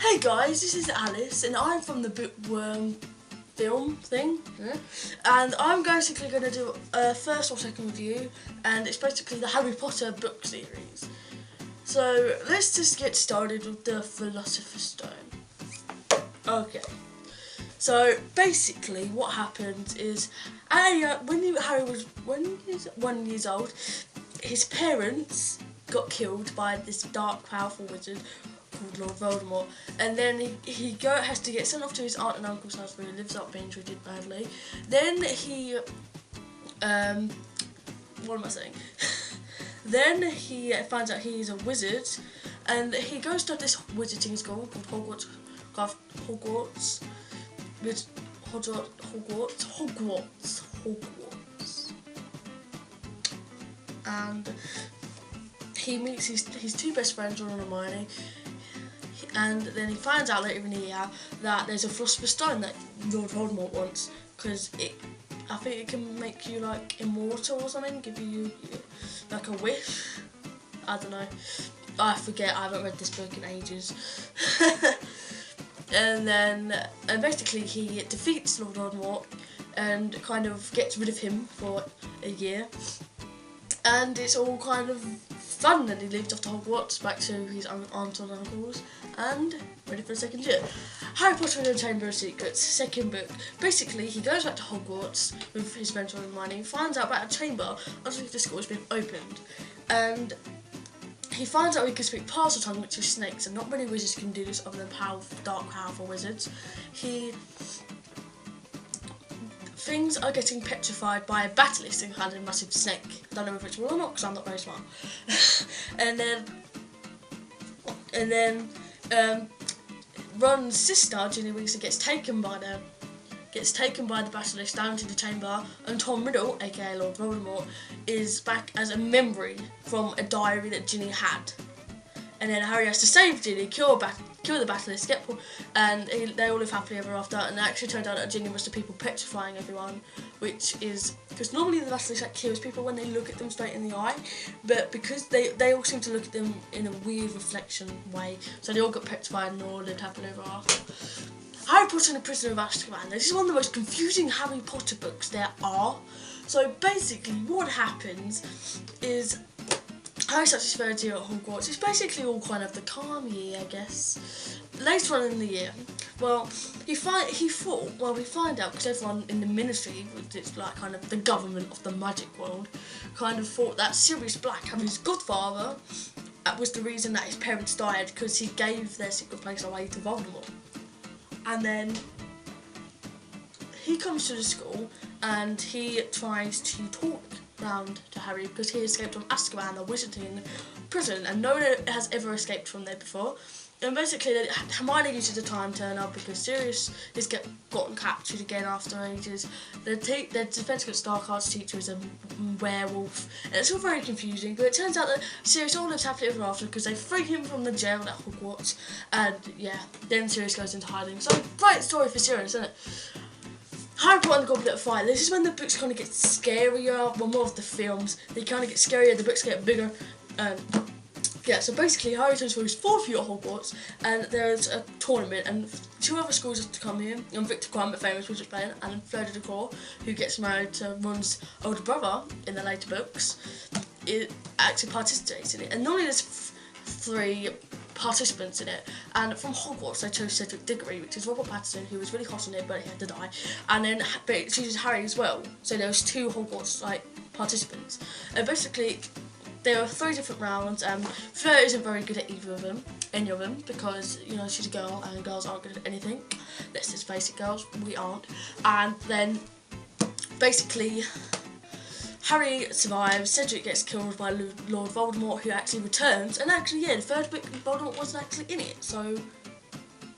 Hey guys, this is Alice, and I'm from the Bookworm film thing, and I'm basically going to do a first or second review, and it's basically the Harry Potter book series. So let's just get started with the Philosopher's Stone. Okay, so basically what happened is, when Harry was 1 year old, his parents got killed by this dark, powerful wizard called Lord Voldemort, and then he has to get sent off to his aunt and uncle's house where he lives up being treated badly. Then he, what am I saying? Then he finds out he's a wizard, and he goes to this wizarding school called Hogwarts, and he meets his two best friends, Ron and Hermione, and then he finds out later in the year that there's a Philosopher's Stone that Lord Voldemort wants, because I think it can make you like immortal or something, give you like a wish. I don't know. I forget. I haven't read this book in ages. and basically he defeats Lord Voldemort and kind of gets rid of him for a year. And it's all kind of fun, and he lives off to Hogwarts, back to his aunts and uncles, and ready for the second year. Harry Potter and the Chamber of Secrets, second book. Basically, he goes back to Hogwarts with his friend Ron and Hermione, finds out about a chamber underneath the school has been opened, and he finds out he can speak Parseltongue, which is snakes, and not many wizards can do this other than dark, powerful wizards. Things are getting petrified by a basilisk and kind of a massive snake. I don't know if it's real or not because I'm not very smart. and then Ron's sister, Ginny Weasley, gets taken by the basilisk down to the chamber, and Tom Riddle, aka Lord Voldemort, is back as a memory from a diary that Ginny had. And then Harry has to save Ginny, cure the basilisk, and they all live happily ever after. And it actually turned out that Ginny was the people petrifying everyone, which is because normally the basilisk kills people when they look at them straight in the eye, but because they all seem to look at them in a weird reflection way, so they all got petrified and all lived happily ever after. Harry Potter and the Prisoner of Azkaban. This is one of the most confusing Harry Potter books there are. So basically, what happens is Harry starts his third year at Hogwarts. It's basically all kind of the calm year, I guess. Later on in the year, we find out, because everyone in the Ministry, which is like kind of the government of the magic world, kind of thought that Sirius Black, Harry's godfather, was the reason that his parents died, because he gave their secret place away to Voldemort. And then he comes to the school and he tries to talk round to Harry because he escaped from Azkaban, a wizarding prison, and no one has ever escaped from there before. And basically, Hermione uses a time turner because Sirius has gotten captured again after ages. The Defense Against Dark Arts teacher is a werewolf, and it's all very confusing. But it turns out that Sirius all lives happily ever after because they free him from the jail at Hogwarts, and yeah, then Sirius goes into hiding. So, great story for Sirius, isn't it? Harry Potter and the Goblet of Fire. This is when the books kind of get scarier. Well, more of the films. They kind of get scarier, the books get bigger. Yeah, so basically Harry turns for his fourth year at Hogwarts, and there's a tournament, and two other schools have to come here, and Victor Crumb, a famous wizard player, and Fleur Delacour, who gets married to Ron's older brother in the later books, it actually participates in it. And normally there's three participants in it, and from Hogwarts they chose Cedric Diggory, which is Robert Pattinson, who was really hot on it but he had to die, and then but it chooses Harry as well, so there was two Hogwarts participants, and basically there are three different rounds. Fleur isn't very good at any of them, because she's a girl and girls aren't good at anything. Let's just face it, girls, we aren't. And then basically Harry survives, Cedric gets killed by Lord Voldemort, who actually returns, and actually, yeah, the third book, Voldemort wasn't actually in it, so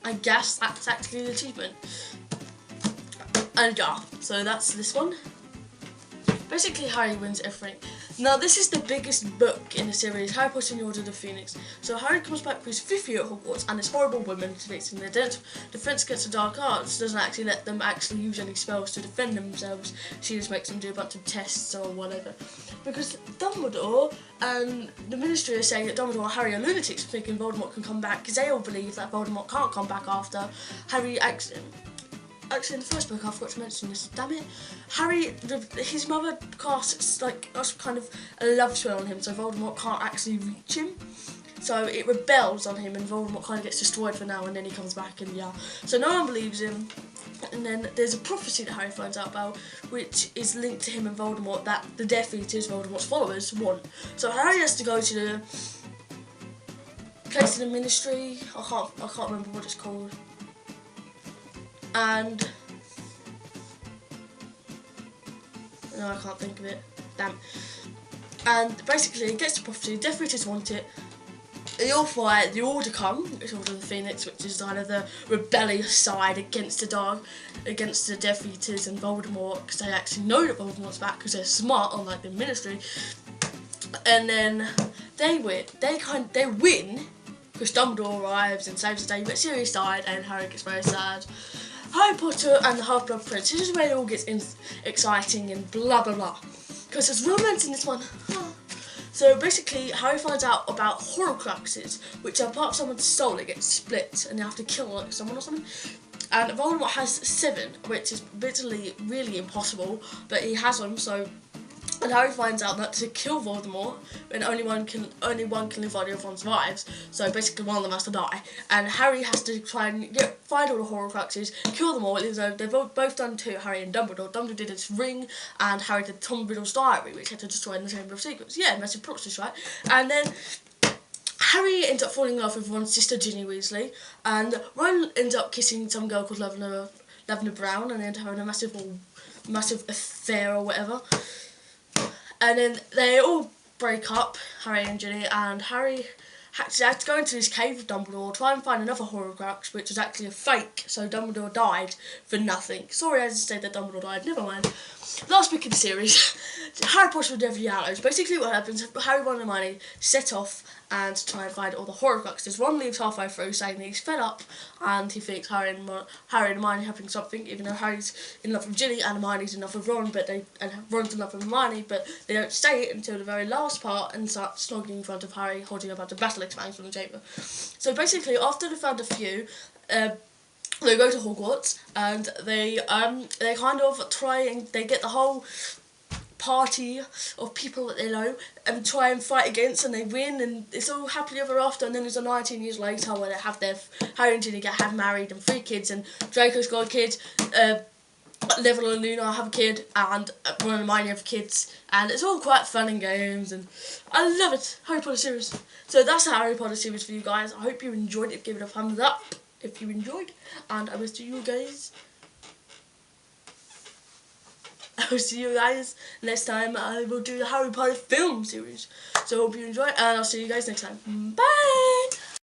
I guess that's actually an achievement. And yeah, so that's this one. Basically, Harry wins everything. Now this is the biggest book in the series, Harry Potter and the Order of the Phoenix. So Harry comes back for his 5th year at Hogwarts, and this horrible woman convicts him that defense against the dark arts doesn't actually let them actually use any spells to defend themselves. She just makes them do a bunch of tests or whatever. Because Dumbledore and the Ministry are saying that Dumbledore and Harry are lunatics, thinking Voldemort can come back, because they all believe that Voldemort can't come back after Harry actually, in the first book I forgot to mention this, damn it. Harry, his mother casts like a kind of a love spell on him, so Voldemort can't actually reach him. So it rebels on him and Voldemort kind of gets destroyed for now, and then he comes back and yeah. So no one believes him. And then there's a prophecy that Harry finds out about, which is linked to him and Voldemort, that the Death Eaters, Voldemort's followers, want. So Harry has to go to the place in the Ministry. I can't remember what it's called. And no, I can't think of it. Damn. And basically, it gets to prophecy. Death Eaters want it. They all fight. The Order come. It's Order of the Phoenix, which is kind of the rebellious side against the Death Eaters and Voldemort, because they actually know that Voldemort's back because they're smart, unlike the Ministry. And then they win. They win because Dumbledore arrives and saves the day. But Sirius died, and Harry gets very sad. Harry Potter and the Half-Blood Prince. This is where it all gets exciting and blah blah blah. Because there's romance in this one. So basically, Harry finds out about Horcruxes, which are part of someone's soul that gets split, and they have to kill like someone or something. And Voldemort has 7, which is literally really impossible, but he has them. So, and Harry finds out that to kill Voldemort, when only one can live while the other one survives. So basically, one of them has to die, and Harry has to try and find all the Horcruxes, kill them all. Even though they've both done to Harry and Dumbledore. Dumbledore did his ring, and Harry did Tom Riddle's diary, which had to destroy in the Chamber of Secrets. Yeah, massive plot twist, right? And then Harry ends up falling in love with Ron's sister Ginny Weasley, and Ron ends up kissing some girl called Lavender Brown, and then having a massive affair or whatever. And then they all break up, Harry and Ginny, and Harry had to go into this cave with Dumbledore, try and find another Horcrux, which was actually a fake, so Dumbledore died for nothing. Sorry, I just said that Dumbledore died, never mind. Last book in the series, Harry Potter and the Deathly Hallows. Basically what happens, Harry, Ron and Hermione set off and try and find all the Horcruxes. Ron leaves halfway through saying that he's fed up and he thinks Harry and Hermione are having something, even though Harry's in love with Ginny and Hermione's in love with Ron, and Ron's in love with Hermione, but they don't say it until the very last part and start snogging in front of Harry, holding about the battle expands from the chamber. So basically, after they found a few, they go to Hogwarts and they kind of try and they get the whole party of people that they know and try and fight against, and they win, and it's all happily ever after. And then there's a 19 years later where they have Harry and Ginny have married and 3 kids, and Draco's got a kid, Neville and Luna have a kid, and Ron and Hermione have kids, and it's all quite fun and games, and I love it. Harry Potter series. So that's the Harry Potter series for you guys. I hope you enjoyed it. Give it a thumbs up if you enjoyed, and I will see you guys next time. I will do the Harry Potter film series. So I hope you enjoy, and I'll see you guys next time. Bye!